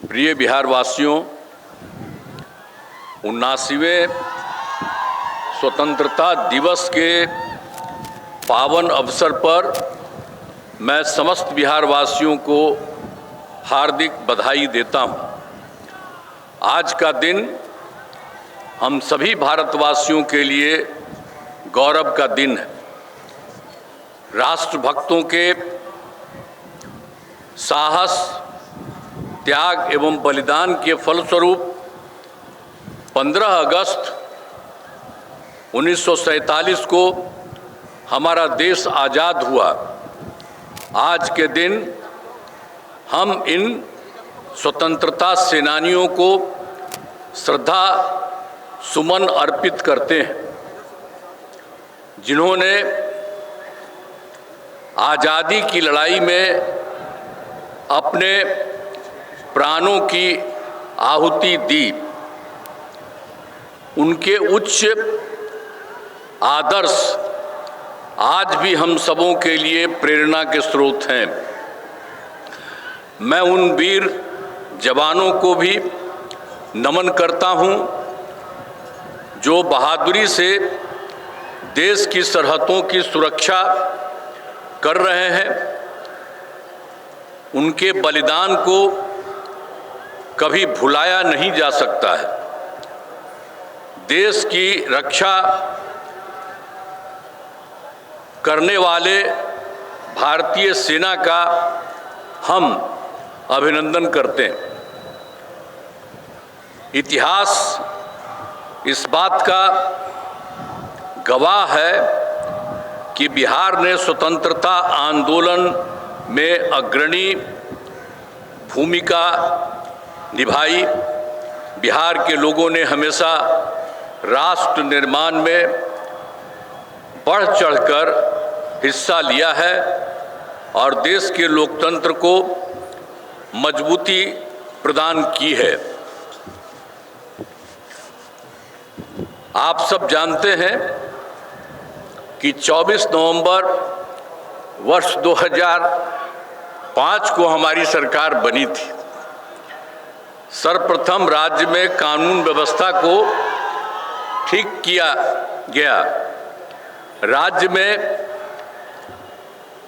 प्रिय बिहार वासियों, 79वें स्वतंत्रता दिवस के पावन अवसर पर मैं समस्त बिहार वासियों को हार्दिक बधाई देता हूं। आज का दिन हम सभी भारतवासियों के लिए गौरव का दिन है। राष्ट्रभक्तों के साहस, त्याग एवं बलिदान के फलस्वरूप 15 अगस्त 1947 को हमारा देश आज़ाद हुआ। आज के दिन हम इन स्वतंत्रता सेनानियों को श्रद्धा सुमन अर्पित करते हैं, जिन्होंने आज़ादी की लड़ाई में अपने प्राणों की आहुति दी। उनके उच्च आदर्श आज भी हम सबों के लिए प्रेरणा के स्रोत हैं। मैं उन वीर जवानों को भी नमन करता हूं, जो बहादुरी से देश की सरहदों की सुरक्षा कर रहे हैं। उनके बलिदान को कभी भुलाया नहीं जा सकता है। देश की रक्षा करने वाले भारतीय सेना का हम अभिनंदन करते हैं। इतिहास इस बात का गवाह है कि बिहार ने स्वतंत्रता आंदोलन में अग्रणी भूमिका निभाई। बिहार के लोगों ने हमेशा राष्ट्र निर्माण में बढ़ चढ़कर हिस्सा लिया है और देश के लोकतंत्र को मजबूती प्रदान की है। आप सब जानते हैं कि 24 नवंबर वर्ष 2005 को हमारी सरकार बनी थी। सर्वप्रथम राज्य में कानून व्यवस्था को ठीक किया गया। राज्य में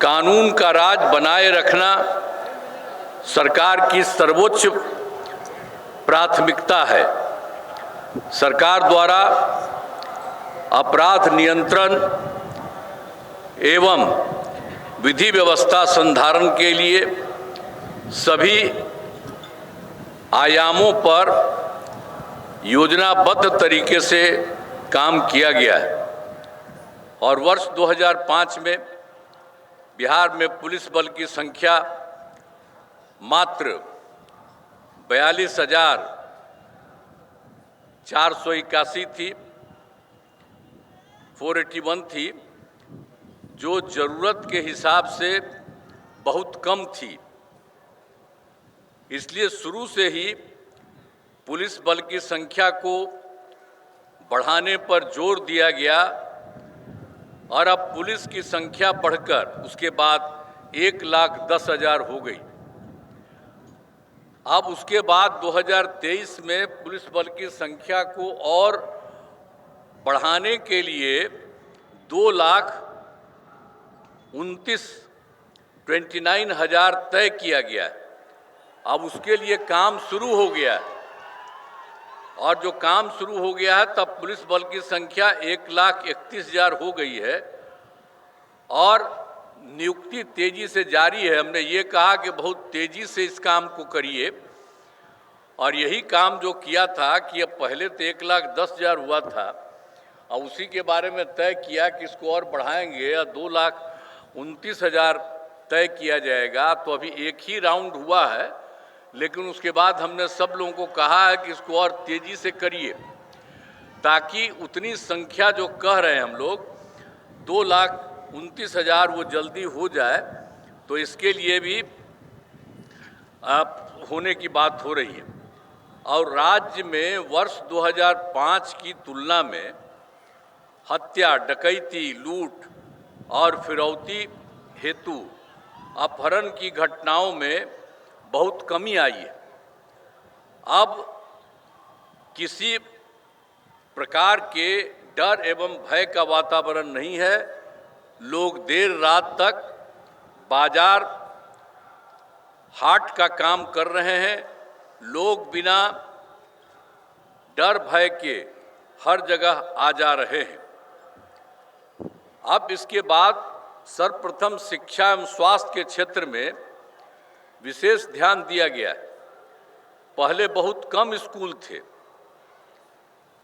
कानून का राज बनाए रखना सरकार की सर्वोच्च प्राथमिकता है। सरकार द्वारा अपराध नियंत्रण एवं विधि व्यवस्था संधारण के लिए सभी आयामों पर योजनाबद्ध तरीके से काम किया गया है और वर्ष 2005 में बिहार में पुलिस बल की संख्या मात्र 42,481 थी, 481 थी, जो ज़रूरत के हिसाब से बहुत कम थी। इसलिए शुरू से ही पुलिस बल की संख्या को बढ़ाने पर जोर दिया गया और अब पुलिस की संख्या बढ़कर उसके बाद 1,10,000 हो गई। अब उसके बाद 2023 में पुलिस बल की संख्या को और बढ़ाने के लिए 2,29,000 तय किया गया है। अब उसके लिए काम शुरू हो गया है और जो काम शुरू हो गया है तब पुलिस बल की संख्या 1,31,000 हो गई है और नियुक्ति तेजी से जारी है। हमने ये कहा कि बहुत तेजी से इस काम को करिए और यही काम जो किया था कि अब पहले तो 1,10,000 हुआ था और उसी के बारे में तय किया कि इसको और बढ़ाएंगे या 2,29,000 तय किया जाएगा। तो अभी एक ही राउंड हुआ है, लेकिन उसके बाद हमने सब लोगों को कहा है कि इसको और तेज़ी से करिए ताकि उतनी संख्या जो कह रहे हैं हम लोग 2,29,000 वो जल्दी हो जाए। तो इसके लिए भी होने की बात हो रही है। और राज्य में वर्ष 2005 की तुलना में हत्या, डकैती, लूट और फिरौती हेतु अपहरण की घटनाओं में बहुत कमी आई है। अब किसी प्रकार के डर एवं भय का वातावरण नहीं है। लोग देर रात तक बाजार हाट का काम कर रहे हैं। लोग बिना डर भय के हर जगह आ जा रहे हैं। अब इसके बाद सर्वप्रथम शिक्षा एवं स्वास्थ्य के क्षेत्र में विशेष ध्यान दिया गया। पहले बहुत कम स्कूल थे।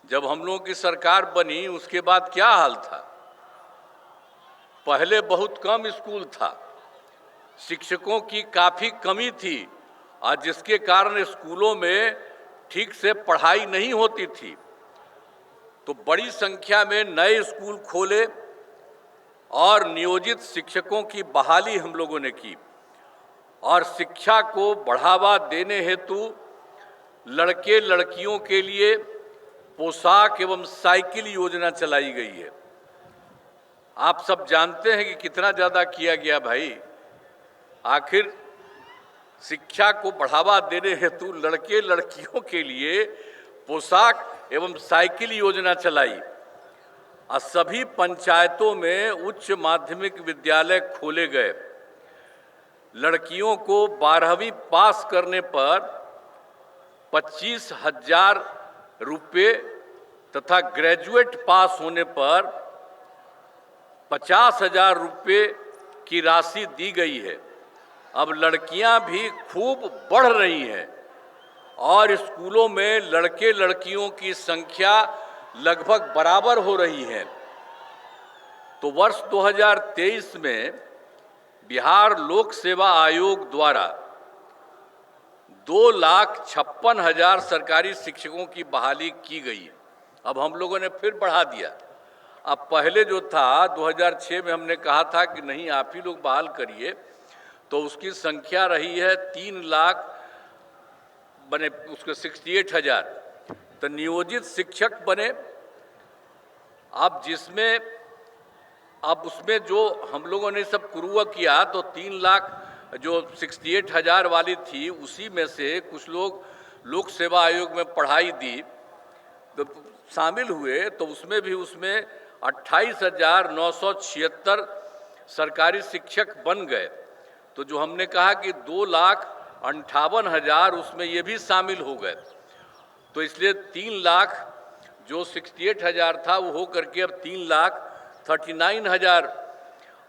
जब हम लोगों की सरकार बनी उसके बाद क्या हाल था? पहले बहुत कम स्कूल था, शिक्षकों की काफ़ी कमी थी और जिसके कारण स्कूलों में ठीक से पढ़ाई नहीं होती थी। तो बड़ी संख्या में नए स्कूल खोले और नियोजित शिक्षकों की बहाली हम लोगों ने की और शिक्षा को बढ़ावा देने हेतु लड़के लड़कियों के लिए पोशाक एवं साइकिल योजना चलाई गई है। आप सब जानते हैं कि कितना ज़्यादा किया गया भाई। आखिर शिक्षा को बढ़ावा देने हेतु लड़के लड़कियों के लिए पोशाक एवं साइकिल योजना चलाई और सभी पंचायतों में उच्च माध्यमिक विद्यालय खोले गए। लड़कियों को 12वीं पास करने पर 25,000 रुपये तथा ग्रेजुएट पास होने पर 50,000 रुपये की राशि दी गई है। अब लड़कियां भी खूब बढ़ रही हैं और स्कूलों में लड़के लड़कियों की संख्या लगभग बराबर हो रही है। तो वर्ष 2023 में बिहार लोक सेवा आयोग द्वारा 2,56,000 सरकारी शिक्षकों की बहाली की गई है। अब हम लोगों ने फिर बढ़ा दिया। अब पहले जो था 2006 में हमने कहा था कि नहीं आप ही लोग बहाल करिए, तो उसकी संख्या रही है 3 लाख बने, उसके 68,000 तो नियोजित शिक्षक बने। अब जिसमें अब उसमें जो हम लोगों ने सब कुरुआ किया तो 3 लाख जो 68,000 वाली थी उसी में से कुछ लोग लोक सेवा आयोग में पढ़ाई दी तो शामिल हुए, तो उसमें भी उसमें 28,976 सरकारी शिक्षक बन गए। तो जो हमने कहा कि 2,58,000 उसमें ये भी शामिल हो गए। तो इसलिए 3 लाख जो 68,000 था वो हो करके अब 3,39,000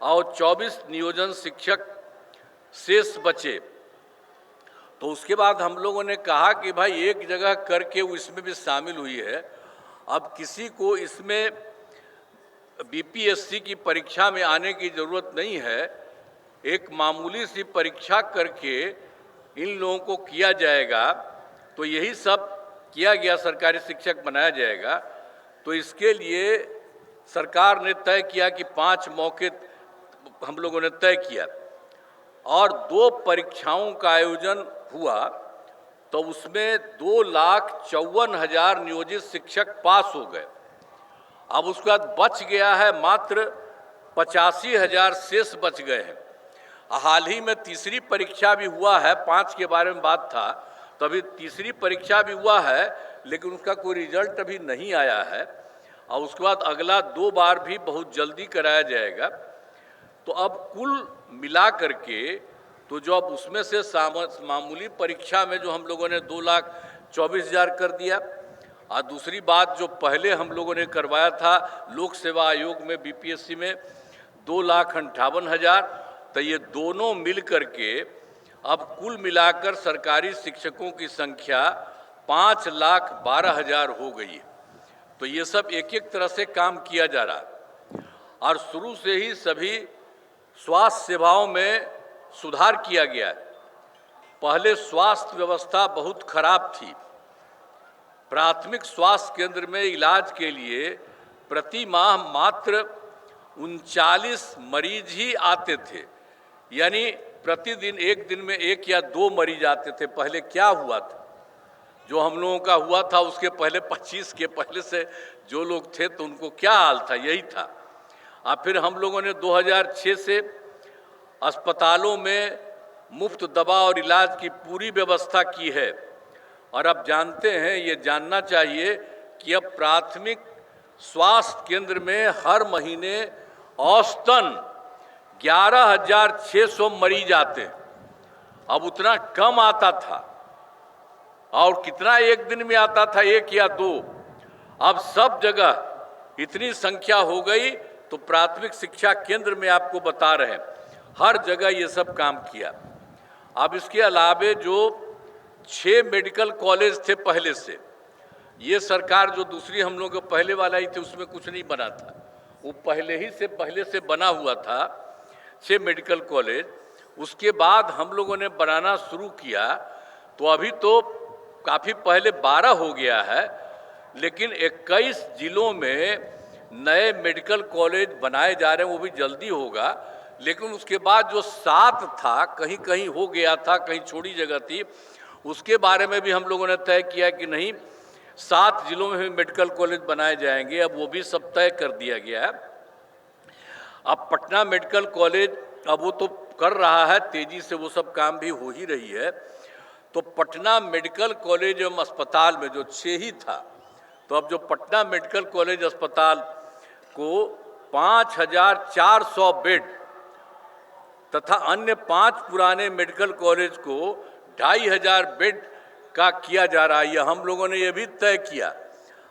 और 24 नियोजन शिक्षक शेष बचे। तो उसके बाद हम लोगों ने कहा कि भाई एक जगह करके वो इसमें भी शामिल हुई है। अब किसी को इसमें बीपीएससी की परीक्षा में आने की ज़रूरत नहीं है। एक मामूली सी परीक्षा करके इन लोगों को किया जाएगा। तो यही सब किया गया, सरकारी शिक्षक बनाया जाएगा। तो इसके लिए सरकार ने तय किया कि 5 मौके हम लोगों ने तय किया और 2 परीक्षाओं का आयोजन हुआ। तो उसमें 2,54,000 नियोजित शिक्षक पास हो गए। अब उसके बाद बच गया है मात्र 85,000 शेष बच गए हैं। हाल ही में तीसरी परीक्षा भी हुआ है, 5 के बारे में बात था, तो अभी तीसरी परीक्षा भी हुआ है लेकिन उसका कोई रिजल्ट अभी नहीं आया है और उसके बाद अगला 2 बार भी बहुत जल्दी कराया जाएगा। तो अब कुल मिला करके तो जो अब उसमें से मामूली परीक्षा में जो हम लोगों ने 2,24,000 कर दिया और दूसरी बात जो पहले हम लोगों ने करवाया था लोक सेवा आयोग में बीपीएससी में 2,58,000, तो ये दोनों मिल करके अब कुल मिलाकर सरकारी शिक्षकों की संख्या 5,12,000 हो गई है। तो ये सब एक एक तरह से काम किया जा रहा है और शुरू से ही सभी स्वास्थ्य सेवाओं में सुधार किया गया है। पहले स्वास्थ्य व्यवस्था बहुत खराब थी। प्राथमिक स्वास्थ्य केंद्र में इलाज के लिए प्रति माह मात्र 39 मरीज ही आते थे, यानी प्रतिदिन एक दिन में 1 या 2 मरीज आते थे। पहले क्या हुआ था, जो हम लोगों का हुआ था उसके पहले 25 के पहले से जो लोग थे तो उनको क्या हाल था, यही था। और फिर हम लोगों ने 2006 से अस्पतालों में मुफ्त दवा और इलाज की पूरी व्यवस्था की है। और अब जानते हैं, ये जानना चाहिए कि अब प्राथमिक स्वास्थ्य केंद्र में हर महीने औसतन 11,600 मरीज आते हैं। अब उतना कम आता था, और कितना एक दिन में आता था, 1 या 2। अब सब जगह इतनी संख्या हो गई, तो प्राथमिक शिक्षा केंद्र में आपको बता रहे हैं, हर जगह ये सब काम किया। अब इसके अलावे जो 6 मेडिकल कॉलेज थे पहले से, ये सरकार जो दूसरी हम लोग पहले वाला ही थे उसमें कुछ नहीं बना था, वो पहले से बना हुआ था 6 मेडिकल कॉलेज। उसके बाद हम लोगों ने बनाना शुरू किया, तो अभी तो काफ़ी पहले 12 हो गया है, लेकिन 21 जिलों में नए मेडिकल कॉलेज बनाए जा रहे हैं, वो भी जल्दी होगा। लेकिन उसके बाद जो 7 था, कहीं कहीं हो गया था, कहीं छोटी जगह थी, उसके बारे में भी हम लोगों ने तय किया कि नहीं, 7 जिलों में भी मेडिकल कॉलेज बनाए जाएंगे। अब वो भी सब तय कर दिया गया है। अब पटना मेडिकल कॉलेज अब वो तो कर रहा है तेजी से, वो सब काम भी हो ही रही है। तो पटना मेडिकल कॉलेज एवं अस्पताल में जो 6 ही था, तो अब जो पटना मेडिकल कॉलेज अस्पताल को 5,400 बेड तथा अन्य 5 पुराने मेडिकल कॉलेज को 2,500 बेड का किया जा रहा है। यह हम लोगों ने ये भी तय किया।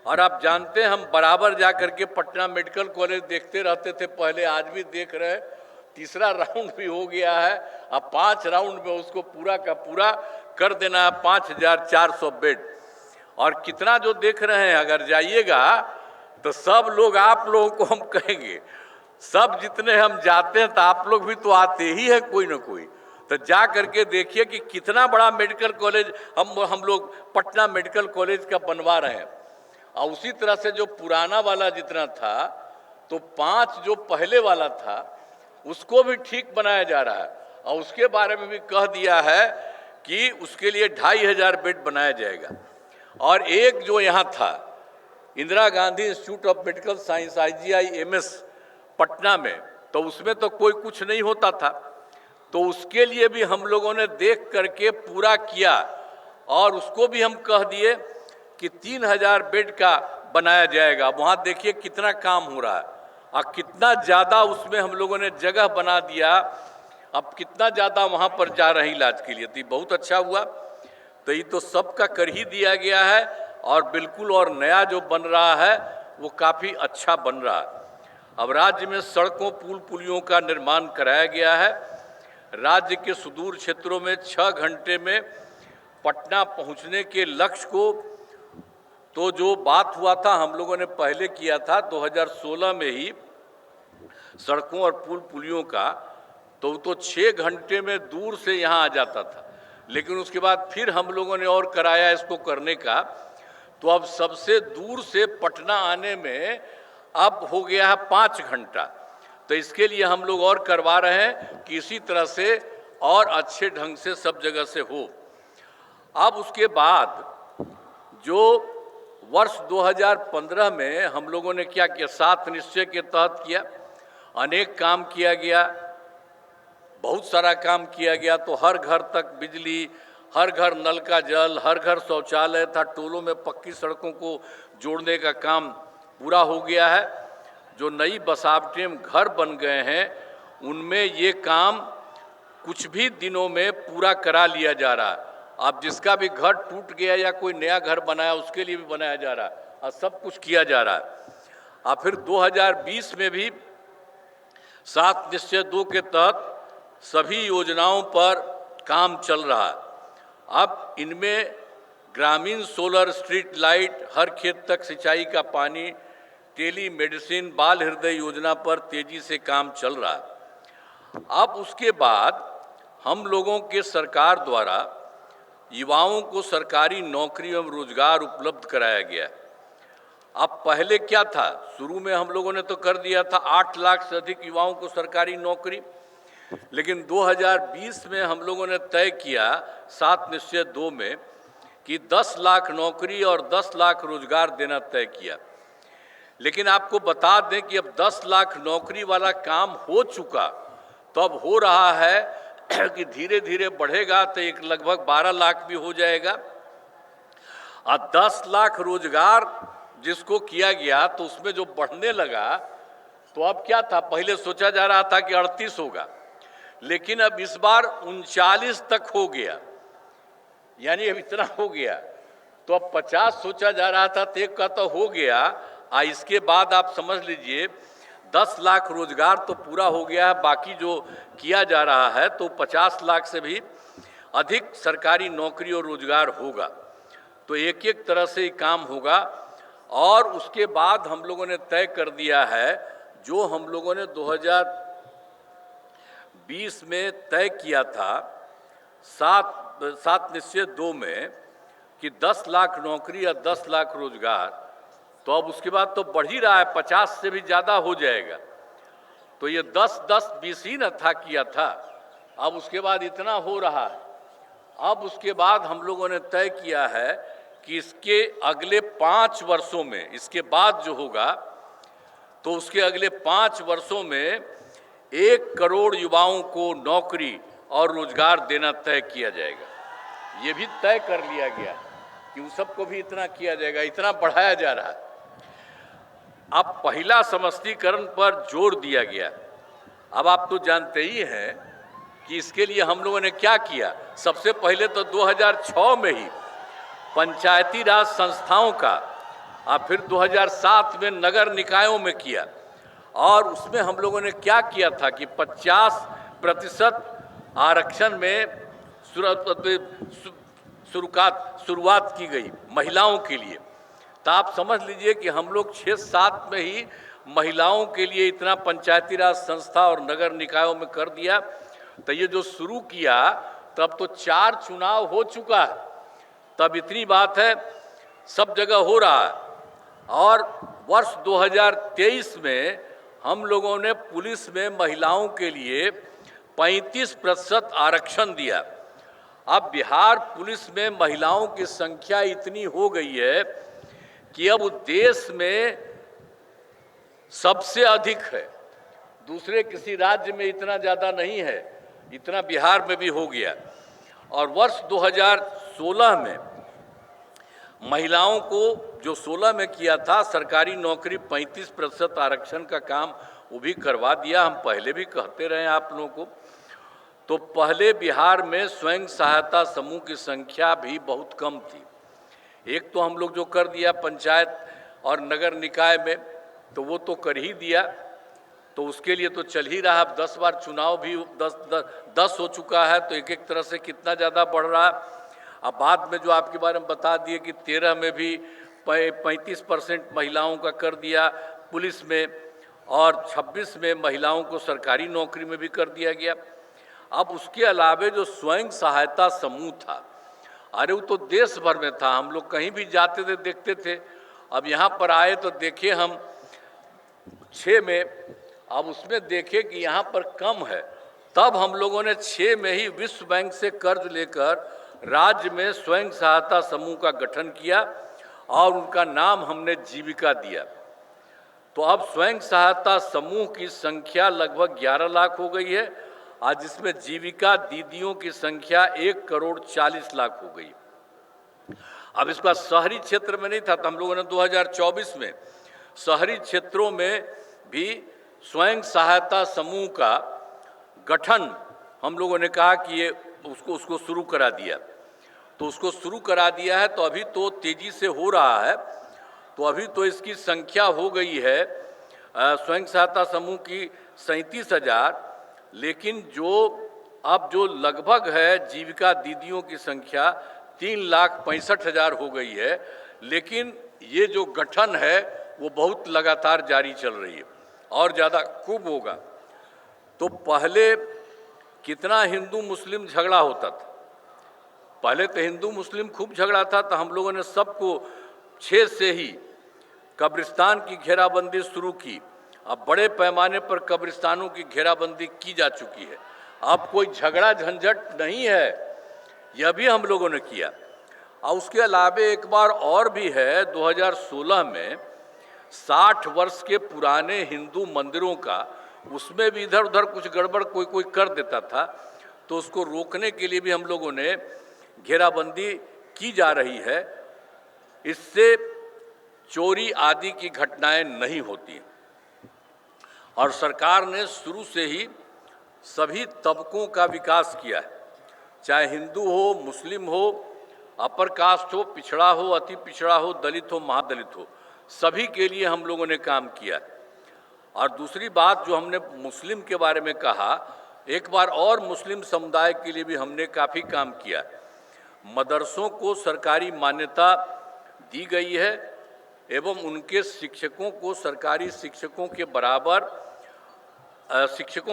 और आप जानते हैं, हम बराबर जा करके पटना मेडिकल कॉलेज देखते रहते थे पहले, आज भी देख रहे हैं। तीसरा राउंड भी हो गया है, अब 5 राउंड में उसको पूरा का पूरा कर देना है, 5,400 बेड। और कितना जो देख रहे हैं, अगर जाइएगा तो सब लोग, आप लोगों को हम कहेंगे, सब जितने हम जाते हैं, तो आप लोग भी तो आते ही है कोई ना कोई, तो जा करके देखिए कि कितना बड़ा मेडिकल कॉलेज हम लोग पटना मेडिकल कॉलेज का बनवा रहे हैं। और उसी तरह से जो पुराना वाला जितना था, तो 5 जो पहले वाला था उसको भी ठीक बनाया जा रहा है। और उसके बारे में भी कह दिया है कि उसके लिए 2,500 बेड बनाया जाएगा। और एक जो यहाँ था, Indira Gandhi institute of medical science IGIMS Patna में, तो उसमें तो कोई कुछ नहीं होता था, तो उसके लिए भी हम लोगों ने देख करके पूरा किया। और उसको भी हम कह दिए कि 3,000 बेड का बनाया जाएगा। वहाँ देखिए कितना काम हो रहा है, और कितना ज़्यादा उसमें हम लोगों ने जगह बना दिया। अब कितना ज़्यादा वहाँ पर जा रहे हैं इलाज के लिए, तो बहुत अच्छा हुआ। तो ये तो सबका कर ही दिया गया है, और बिल्कुल और नया जो बन रहा है वो काफ़ी अच्छा बन रहा है। अब राज्य में सड़कों, पुल पुलियों का निर्माण कराया गया है। राज्य के सुदूर क्षेत्रों में 6 घंटे में पटना पहुंचने के लक्ष्य को, तो जो बात हुआ था हम लोगों ने पहले किया था 2016 में ही सड़कों और पुल पुलियों का, तो 6 घंटे में दूर से यहाँ आ जाता था। लेकिन उसके बाद फिर हम लोगों ने और कराया इसको करने का, तो अब सबसे दूर से पटना आने में अब हो गया है 5 घंटा। तो इसके लिए हम लोग और करवा रहे हैं कि इसी तरह से और अच्छे ढंग से सब जगह से हो। अब उसके बाद जो वर्ष 2015 में हम लोगों ने क्या किया, 7 निश्चय के तहत किया, अनेक काम किया गया, बहुत सारा काम किया गया। तो हर घर तक बिजली, हर घर नल का जल, हर घर शौचालय था, टोलों में पक्की सड़कों को जोड़ने का काम पूरा हो गया है। जो नई बसावटें घर बन गए हैं, उनमें ये काम कुछ भी दिनों में पूरा करा लिया जा रहा है। अब जिसका भी घर टूट गया या कोई नया घर बनाया, उसके लिए भी बनाया जा रहा है, और सब कुछ किया जा रहा है। और फिर 2020 में भी 7 निश्चय 2 के तहत सभी योजनाओं पर काम चल रहा है। अब इनमें ग्रामीण सोलर स्ट्रीट लाइट, हर खेत तक सिंचाई का पानी, टेली मेडिसिन, बाल हृदय योजना पर तेजी से काम चल रहा है। अब उसके बाद हम लोगों के सरकार द्वारा युवाओं को सरकारी नौकरी एवं रोजगार उपलब्ध कराया गया। अब पहले क्या था, शुरू में हम लोगों ने तो कर दिया था 8 लाख से अधिक युवाओं को सरकारी नौकरी, लेकिन 2020 में हम लोगों ने तय किया 7 निश्चय 2 में कि 10 लाख नौकरी और 10 लाख रोजगार देना तय किया। लेकिन आपको बता दें कि अब 10 लाख नौकरी वाला काम हो चुका, तो अब हो रहा है कि धीरे धीरे बढ़ेगा, तो एक लगभग 12 लाख भी हो जाएगा। और 10 लाख रोजगार जिसको किया गया तो उसमें जो बढ़ने लगा, तो अब क्या था, पहले सोचा जा रहा था कि 38 होगा, लेकिन अब इस बार 39 तक हो गया, यानी अब इतना हो गया। तो अब 50 सोचा जा रहा था, तो एक का तो हो गया। इसके बाद आप समझ लीजिए 10 लाख रोजगार तो पूरा हो गया है, बाकी जो किया जा रहा है तो 50 लाख से भी अधिक सरकारी नौकरी और रोजगार होगा। तो एक एक तरह से काम होगा। और उसके बाद हम लोगों ने तय कर दिया है, जो हम लोगों ने 2020 में तय किया था 7 निश्चय 2 में कि 10 लाख नौकरी या 10 लाख रोजगार, तो अब उसके बाद तो बढ़ ही रहा है, 50 से भी ज़्यादा हो जाएगा। तो ये 10-10-20 ही न था किया था, अब उसके बाद इतना हो रहा है। अब उसके बाद हम लोगों ने तय किया है कि इसके अगले 5 वर्षों में, इसके बाद जो होगा तो उसके अगले 5 वर्षों में 1 करोड़ युवाओं को नौकरी और रोजगार देना तय किया जाएगा। ये भी तय कर लिया गया कि उन सबको भी इतना किया जाएगा, इतना बढ़ाया जा रहा है। अब पहला समष्टीकरण पर जोर दिया गया। अब आप तो जानते ही हैं कि इसके लिए हम लोगों ने क्या किया। सबसे पहले तो 2006 में ही पंचायती राज संस्थाओं का, और फिर 2007 में नगर निकायों में किया। और उसमें हम लोगों ने क्या किया था कि 50% आरक्षण में शुरुआत की गई महिलाओं के लिए। तो आप समझ लीजिए कि हम लोग 6-7 में ही महिलाओं के लिए इतना पंचायती राज संस्था और नगर निकायों में कर दिया। तो ये जो शुरू किया, तब तो 4 चुनाव हो चुका है, तब इतनी बात है, सब जगह हो रहा है। और वर्ष 2023 में हम लोगों ने पुलिस में महिलाओं के लिए 35% आरक्षण दिया। अब बिहार पुलिस में महिलाओं की संख्या इतनी हो गई है कि अब देश में सबसे अधिक है, दूसरे किसी राज्य में इतना ज़्यादा नहीं है, इतना बिहार में भी हो गया। और वर्ष 2016 में महिलाओं को जो 16 में किया था सरकारी नौकरी 35% आरक्षण का काम, वो भी करवा दिया। हम पहले भी कहते रहे आप लोगों को। तो पहले बिहार में स्वयं सहायता समूह की संख्या भी बहुत कम थी। एक तो हम लोग जो कर दिया पंचायत और नगर निकाय में, तो वो तो कर ही दिया, तो उसके लिए तो चल ही रहा। अब 10 बार चुनाव भी 10 हो चुका है, तो एक एक तरह से कितना ज़्यादा बढ़ रहा है। अब बाद में जो आपके बारे में बता दिए कि 13 में भी 35% महिलाओं का कर दिया पुलिस में, और 26 में महिलाओं को सरकारी नौकरी में भी कर दिया गया। अब उसके अलावे जो स्वयं सहायता समूह था, अरे वो तो देश भर में था, हम लोग कहीं भी जाते थे देखते थे। अब यहाँ पर आए तो देखे हम 6 में, अब उसमें देखे कि यहाँ पर कम है, तब हम लोगों ने 6 में ही विश्व बैंक से कर्ज लेकर राज्य में स्वयं सहायता समूह का गठन किया और उनका नाम हमने जीविका दिया। तो अब स्वयं सहायता समूह की संख्या लगभग 11 लाख हो गई है, आज जिसमें जीविका दीदियों की संख्या 1,40,00,000 हो गई। अब इसका शहरी क्षेत्र में नहीं था, तो हम लोगों ने 2024 में शहरी क्षेत्रों में भी स्वयं सहायता समूह का गठन हम लोगों ने कहा कि ये उसको शुरू करा दिया। तो उसको शुरू करा दिया है, तो अभी तो तेज़ी से हो रहा है। तो अभी तो इसकी संख्या हो गई है स्वयं सहायता समूह की 37,000, लेकिन जो लगभग है जीविका दीदियों की संख्या 3,65,000 हो गई है। लेकिन ये जो गठन है वो बहुत लगातार जारी चल रही है और ज़्यादा खूब होगा। तो पहले कितना हिंदू मुस्लिम झगड़ा होता था, पहले तो हिंदू मुस्लिम खूब झगड़ा था, तो हम लोगों ने सबको 6 से ही कब्रिस्तान की घेराबंदी शुरू की। अब बड़े पैमाने पर कब्रिस्तानों की घेराबंदी की जा चुकी है, अब कोई झगड़ा झंझट नहीं है, यह भी हम लोगों ने किया। और उसके अलावे एक बार और भी है, 2016 में 60 वर्ष के पुराने हिंदू मंदिरों का, उसमें भी इधर उधर कुछ गड़बड़ कोई कर देता था, तो उसको रोकने के लिए भी हम लोगों ने घेराबंदी की जा रही है। इससे चोरी आदि की घटनाएं नहीं होती। और सरकार ने शुरू से ही सभी तबकों का विकास किया है, चाहे हिंदू हो, मुस्लिम हो, अपर कास्ट हो, पिछड़ा हो, अति पिछड़ा हो, दलित हो, महादलित हो, सभी के लिए हम लोगों ने काम किया। और दूसरी बात जो हमने मुस्लिम के बारे में कहा, एक बार और मुस्लिम समुदाय के लिए भी हमने काफ़ी काम किया। मदरसों को सरकारी मान्यता दी गई है एवं उनके शिक्षकों को सरकारी शिक्षकों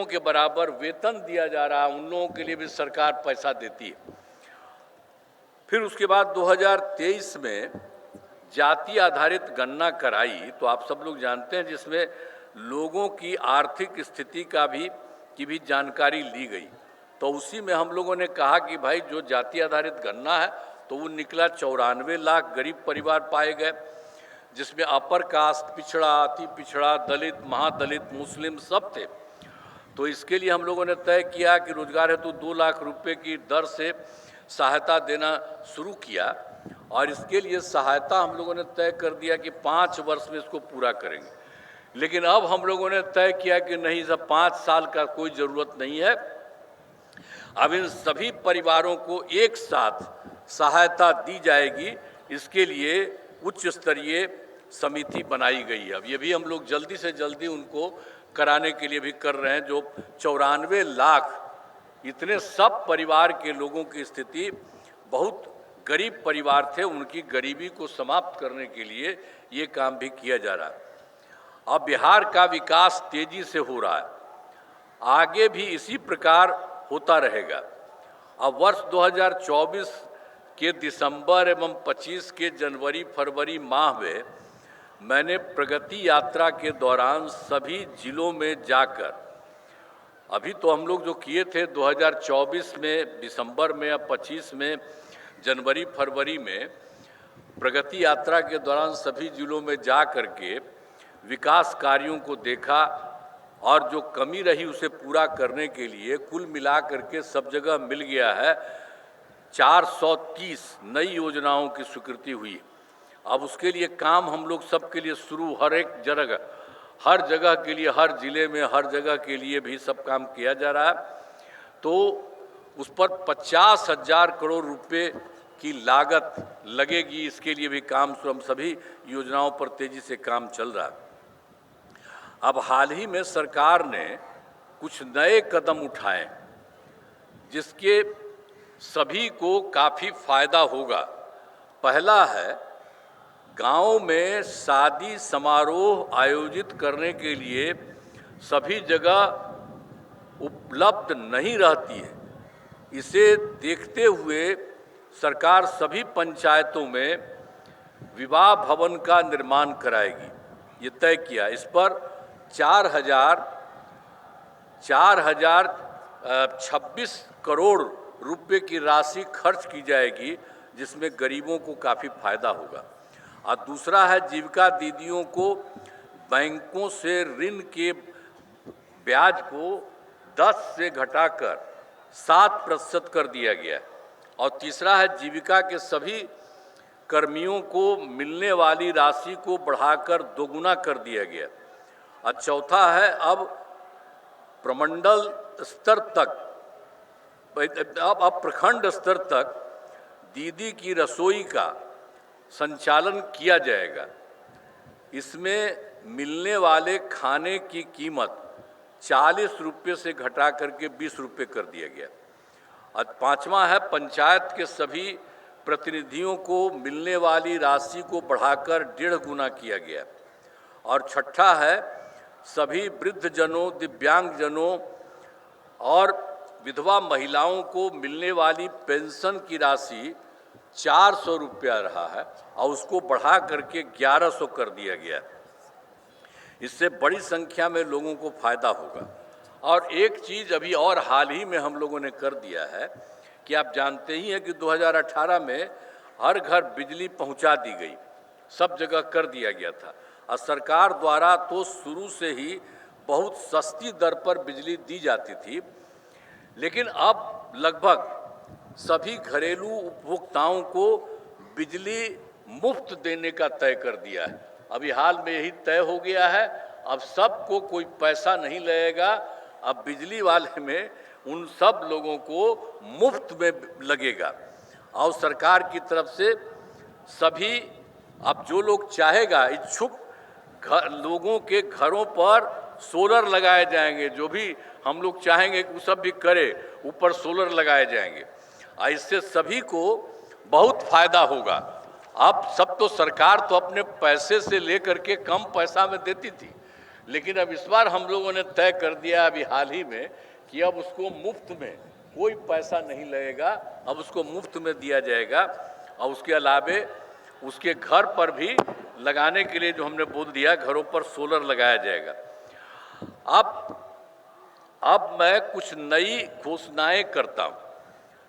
के बराबर वेतन दिया जा रहा है। उन लोगों के लिए भी सरकार पैसा देती है। फिर उसके बाद 2023 में जाति आधारित गणना कराई, तो आप सब लोग जानते हैं, जिसमें लोगों की आर्थिक स्थिति की भी जानकारी ली गई। तो उसी में हम लोगों ने कहा कि भाई जो जाति आधारित गणना है तो वो निकला 94 लाख गरीब परिवार पाए गए, जिसमें अपर कास्ट, पिछड़ा, अति पिछड़ा, दलित, महादलित, मुस्लिम सब थे। तो इसके लिए हम लोगों ने तय किया कि रोजगार हेतु 2 लाख रुपए की दर से सहायता देना शुरू किया। और इसके लिए सहायता हम लोगों ने तय कर दिया कि 5 वर्ष में इसको पूरा करेंगे। लेकिन अब हम लोगों ने तय किया कि नहीं, सब 5 साल का कोई ज़रूरत नहीं है। अब इन सभी परिवारों को एक साथ सहायता दी जाएगी। इसके लिए उच्च स्तरीय समिति बनाई गई है। अब ये भी हम लोग जल्दी से जल्दी उनको कराने के लिए भी कर रहे हैं। जो 94 लाख इतने सब परिवार के लोगों की स्थिति, बहुत गरीब परिवार थे, उनकी गरीबी को समाप्त करने के लिए ये काम भी किया जा रहा है। अब बिहार का विकास तेजी से हो रहा है, आगे भी इसी प्रकार होता रहेगा। अब वर्ष 2024 के दिसंबर एवं 25 के जनवरी फरवरी माह में मैंने प्रगति यात्रा के दौरान सभी जिलों में जाकर, अभी तो हम लोग जो किए थे 2024 में दिसंबर में या 25 में जनवरी फरवरी में, प्रगति यात्रा के दौरान सभी जिलों में जा कर के विकास कार्यों को देखा और जो कमी रही उसे पूरा करने के लिए कुल मिलाकर के सब जगह मिल गया है 430 नई योजनाओं की स्वीकृति हुई। अब उसके लिए काम हम लोग सबके लिए शुरू, हर जगह के लिए, हर जिले में, हर जगह के लिए भी सब काम किया जा रहा है। तो उस पर 50,000 करोड़ रुपए की लागत लगेगी। इसके लिए भी काम, हम सभी योजनाओं पर तेजी से काम चल रहा है। अब हाल ही में सरकार ने कुछ नए कदम उठाए जिसके सभी को काफ़ी फायदा होगा। पहला है, गांव में शादी समारोह आयोजित करने के लिए सभी जगह उपलब्ध नहीं रहती है। इसे देखते हुए सरकार सभी पंचायतों में विवाह भवन का निर्माण कराएगी, ये तय किया। इस पर 4,026 करोड़ रुपए की राशि खर्च की जाएगी, जिसमें गरीबों को काफ़ी फायदा होगा। और दूसरा है, जीविका दीदियों को बैंकों से ऋण के ब्याज को 10 से घटाकर 7% कर दिया गया। और तीसरा है, जीविका के सभी कर्मियों को मिलने वाली राशि को बढ़ाकर 2 गुना कर दिया गया। और चौथा है, अब प्रमंडल स्तर तक, अब प्रखंड स्तर तक दीदी की रसोई का संचालन किया जाएगा। इसमें मिलने वाले खाने की कीमत 40 रुपये से घटा करके 20 रुपये कर दिया गया। और पांचवा है, पंचायत के सभी प्रतिनिधियों को मिलने वाली राशि को बढ़ाकर 1.5 गुना किया गया। और छठा है, सभी वृद्धजनों, दिव्यांगजनों और विधवा महिलाओं को मिलने वाली पेंशन की राशि 400 रुपया रहा है और उसको बढ़ा करके 1100 कर दिया गया। इससे बड़ी संख्या में लोगों को फायदा होगा। और एक चीज़ अभी और हाल ही में हम लोगों ने कर दिया है कि आप जानते ही हैं कि 2018 में हर घर बिजली पहुंचा दी गई, सब जगह कर दिया गया था। और सरकार द्वारा तो शुरू से ही बहुत सस्ती दर पर बिजली दी जाती थी, लेकिन अब लगभग सभी घरेलू उपभोक्ताओं को बिजली मुफ्त देने का तय कर दिया है। अभी हाल में यही तय हो गया है, अब सबको कोई पैसा नहीं लगेगा। अब बिजली वाले में उन सब लोगों को मुफ्त में लगेगा। और सरकार की तरफ से सभी, अब जो लोग चाहेगा, इच्छुक लोगों के घरों पर सोलर लगाए जाएंगे। जो भी हम लोग चाहेंगे कि वो सब भी करे, ऊपर सोलर लगाए जाएंगे। इससे सभी को बहुत फायदा होगा। अब सब तो सरकार तो अपने पैसे से लेकर के कम पैसा में देती थी, लेकिन अब इस बार हम लोगों ने तय कर दिया अभी हाल ही में कि अब उसको मुफ्त में, कोई पैसा नहीं लगेगा, अब उसको मुफ्त में दिया जाएगा। और उसके अलावे उसके घर पर भी लगाने के लिए जो हमने बोल दिया, घरों पर सोलर लगाया जाएगा। अब मैं कुछ नई घोषणाएं करता हूं।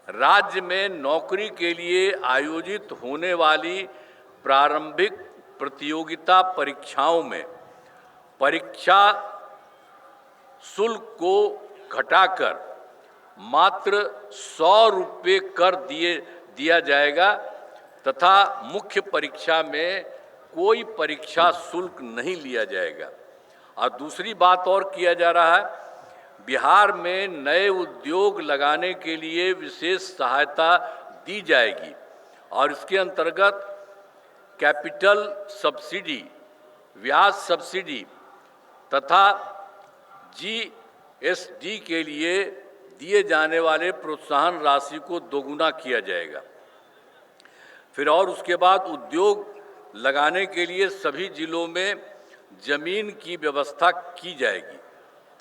राज्य में नौकरी के लिए आयोजित होने वाली प्रारंभिक प्रतियोगिता परीक्षाओं में परीक्षा शुल्क को घटाकर मात्र 100 रुपये कर दिया जाएगा तथा मुख्य परीक्षा में कोई परीक्षा शुल्क नहीं लिया जाएगा। और दूसरी बात और किया जा रहा है, बिहार में नए उद्योग लगाने के लिए विशेष सहायता दी जाएगी और इसके अंतर्गत कैपिटल सब्सिडी, ब्याज सब्सिडी तथा जीएसटी के लिए दिए जाने वाले प्रोत्साहन राशि को दोगुना किया जाएगा। फिर और उसके बाद उद्योग लगाने के लिए सभी जिलों में जमीन की व्यवस्था की जाएगी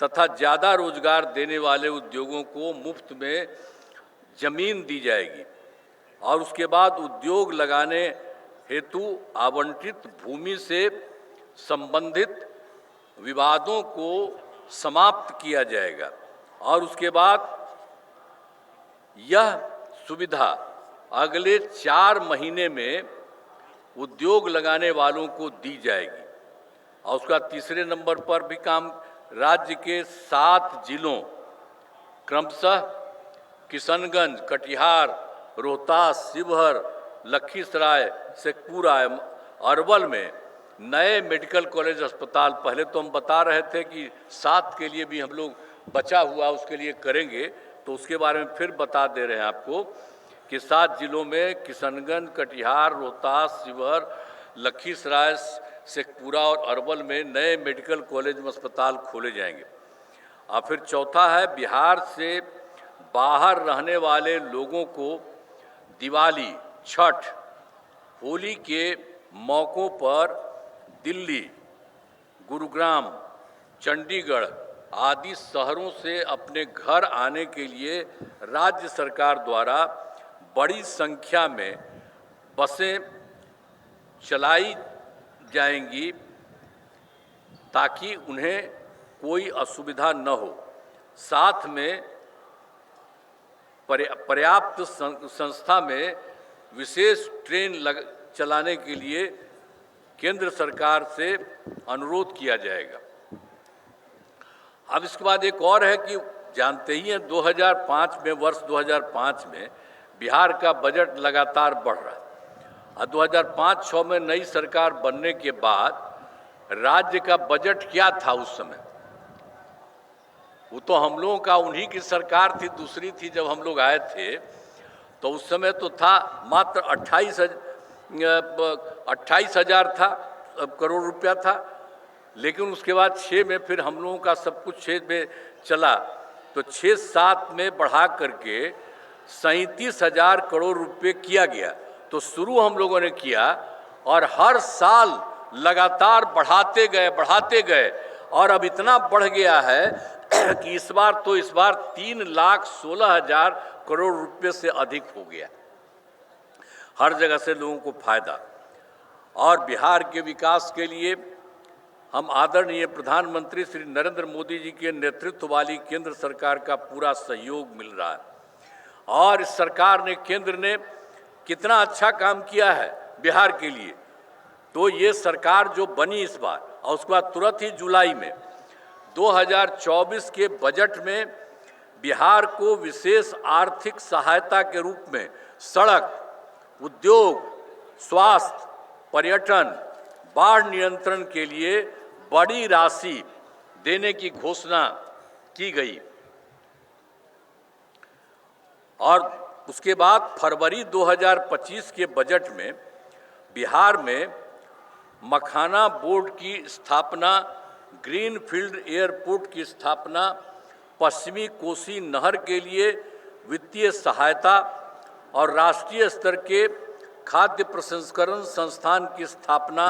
तथा ज़्यादा रोजगार देने वाले उद्योगों को मुफ्त में जमीन दी जाएगी। और उसके बाद उद्योग लगाने हेतु आवंटित भूमि से संबंधित विवादों को समाप्त किया जाएगा। और उसके बाद यह सुविधा अगले 4 महीने में उद्योग लगाने वालों को दी जाएगी। और उसका तीसरे नंबर पर भी काम राज्य के 7 जिलों क्रमशः किशनगंज, कटिहार, रोहतास, शिवहर, लखीसराय, शेखपुरा, अरवल में नए मेडिकल कॉलेज अस्पताल, पहले तो हम बता रहे थे कि 7 के लिए भी हम लोग बचा हुआ उसके लिए करेंगे, तो उसके बारे में फिर बता दे रहे हैं आपको कि 7 जिलों में किशनगंज, कटिहार, रोहतास, शिवहर, लखीसराय, शेखपुरा और अरवल में नए मेडिकल कॉलेज अस्पताल खोले जाएंगे। और फिर चौथा है, बिहार से बाहर रहने वाले लोगों को दिवाली, छठ, होली के मौक़ों पर दिल्ली, गुरुग्राम, चंडीगढ़ आदि शहरों से अपने घर आने के लिए राज्य सरकार द्वारा बड़ी संख्या में बसें चलाई जाएंगी ताकि उन्हें कोई असुविधा न हो। साथ में पर्याप्त संस्था में विशेष ट्रेन चलाने के लिए केंद्र सरकार से अनुरोध किया जाएगा। अब इसके बाद एक और है कि जानते ही हैं 2005 में, वर्ष 2005 में बिहार का बजट लगातार बढ़ रहा है और 2005-06 में नई सरकार बनने के बाद राज्य का बजट क्या था उस समय? वो तो हम लोगों का उन्हीं की सरकार थी, दूसरी थी जब हम लोग आए थे, तो उस समय तो था मात्र 28,000 था करोड़ रुपया था। लेकिन उसके बाद 6 में फिर हम लोगों का सब कुछ 6 में चला, तो 6-7 में बढ़ा करके 37,000 करोड़ रुपये किया गया। तो शुरू हम लोगों ने किया और हर साल लगातार बढ़ाते गए और अब इतना बढ़ गया है कि इस बार 3,16,000 करोड़ रुपये से अधिक हो गया। हर जगह से लोगों को फायदा। और बिहार के विकास के लिए हम आदरणीय प्रधानमंत्री श्री नरेंद्र मोदी जी के नेतृत्व वाली केंद्र सरकार का पूरा सहयोग मिल रहा है। और इस सरकार ने, केंद्र ने कितना अच्छा काम किया है बिहार के लिए। तो ये सरकार जो बनी इस बार, और उसके बाद तुरंत ही जुलाई में 2024 के बजट में बिहार को विशेष आर्थिक सहायता के रूप में सड़क, उद्योग, स्वास्थ्य, पर्यटन, बाढ़ नियंत्रण के लिए बड़ी राशि देने की घोषणा की गई। और उसके बाद फरवरी 2025 के बजट में बिहार में मखाना बोर्ड की स्थापना, ग्रीनफील्ड एयरपोर्ट की स्थापना, पश्चिमी कोसी नहर के लिए वित्तीय सहायता और राष्ट्रीय स्तर के खाद्य प्रसंस्करण संस्थान की स्थापना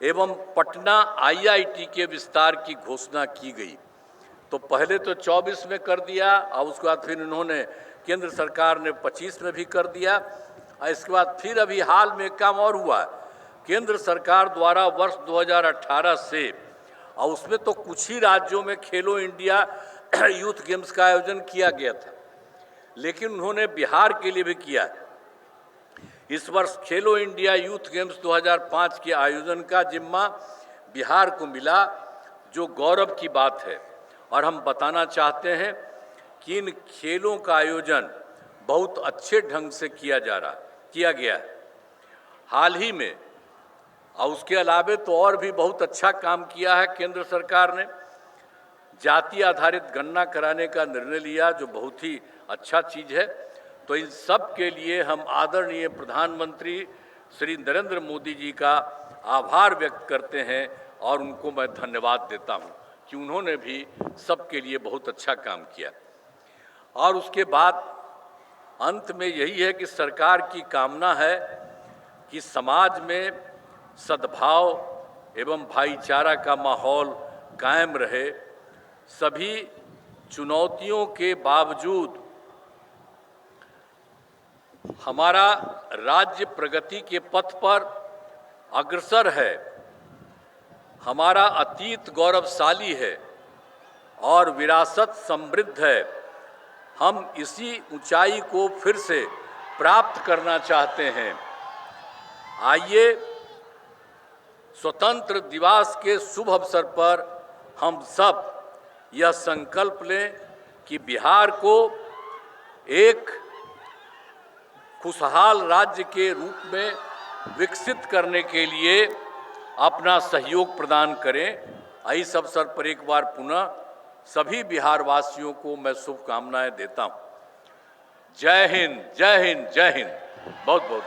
एवं पटना IIT के विस्तार की घोषणा की गई। तो पहले तो 24 में कर दिया और उसके बाद फिर इन्होंने केंद्र सरकार ने 25 में भी कर दिया और इसके बाद फिर अभी हाल में काम और हुआ। केंद्र सरकार द्वारा वर्ष 2018 से और उसमें तो कुछ ही राज्यों में खेलो इंडिया यूथ गेम्स का आयोजन किया गया था, लेकिन उन्होंने बिहार के लिए भी किया। इस वर्ष खेलो इंडिया यूथ गेम्स 2005 के आयोजन का जिम्मा बिहार को मिला, जो गौरव की बात है। और हम बताना चाहते हैं कि इन खेलों का आयोजन बहुत अच्छे ढंग से किया गया है। हाल ही में और उसके अलावे तो और भी बहुत अच्छा काम किया है। केंद्र सरकार ने जाति आधारित गणना कराने का निर्णय लिया, जो बहुत ही अच्छा चीज़ है। तो इन सब के लिए हम आदरणीय प्रधानमंत्री श्री नरेंद्र मोदी जी का आभार व्यक्त करते हैं और उनको मैं धन्यवाद देता हूं कि उन्होंने भी सबके लिए बहुत अच्छा काम किया। और उसके बाद अंत में यही है कि सरकार की कामना है कि समाज में सद्भाव एवं भाईचारा का माहौल कायम रहे। सभी चुनौतियों के बावजूद हमारा राज्य प्रगति के पथ पर अग्रसर है। हमारा अतीत गौरवशाली है और विरासत समृद्ध है। हम इसी ऊंचाई को फिर से प्राप्त करना चाहते हैं। आइए स्वतंत्र दिवस के शुभ अवसर पर हम सब यह संकल्प लें कि बिहार को एक खुशहाल राज्य के रूप में विकसित करने के लिए अपना सहयोग प्रदान करें। इस अवसर पर एक बार पुनः सभी बिहार वासियों को मैं शुभकामनाएं देता हूं। जय हिंद, जय हिंद, जय हिंद। बहुत बहुत